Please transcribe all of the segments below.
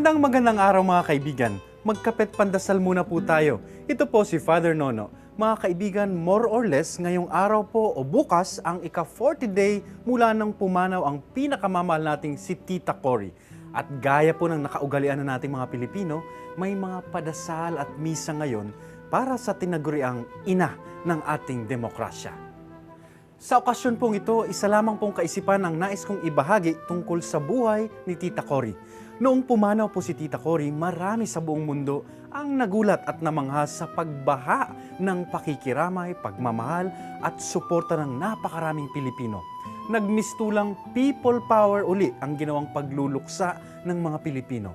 Magandang araw mga kaibigan. Magkapet pandasal muna po tayo. Ito po si Father Nono. Mga kaibigan, more or less ngayong araw po o bukas ang ika-40 day mula nang pumanaw ang pinakamamahal nating si Tita Cory. At gaya po ng nakaugalian na nating mga Pilipino, may mga padasal at misa ngayon para sa tinaguriang ina ng ating demokrasya. Sa okasyon pong ito, isa lamang pong kaisipan ang nais kong ibahagi tungkol sa buhay ni Tita Cory. Noong pumanaw po si Tita Cory, marami sa buong mundo ang nagulat at namangha sa pagbaha ng pakikiramay, pagmamahal at suporta ng napakaraming Pilipino. Nagmistulang people power uli ang ginawang pagluluksa ng mga Pilipino.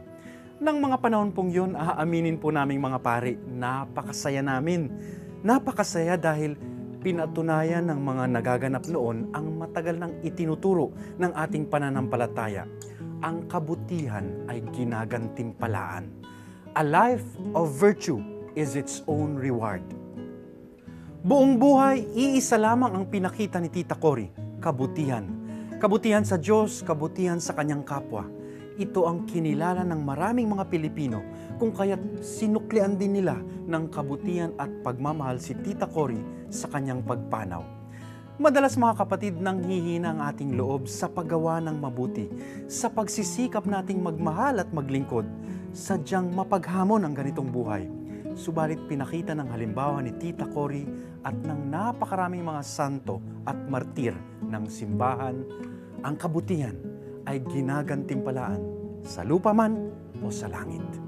Nang mga panahon pong yun, aaminin po naming mga pari, napakasaya namin. Napakasaya dahil pinatunayan ng mga nagaganap noon ang matagal nang itinuturo ng ating pananampalataya. Ang kabutihan ay ginagantimpalaan. A life of virtue is its own reward. Buong buhay, iisa lamang ang pinakita ni Tita Cory, kabutihan. Kabutihan sa Diyos, kabutihan sa kanyang kapwa. Ito ang kinilala ng maraming mga Pilipino, kung kaya't sinuklian din nila ng kabutihan at pagmamahal si Tita Cory sa kanyang pagpanaw. Madalas mga kapatid, nanghihina ang ating loob sa paggawa ng mabuti, sa pagsisikap nating magmahal at maglingkod, sadyang mapaghamon ang ganitong buhay. Subalit pinakita ng halimbawa ni Tita Cory at ng napakaraming mga santo at martir ng simbahan, ang kabutihan ay ginagantimpalaan sa lupa man o sa langit.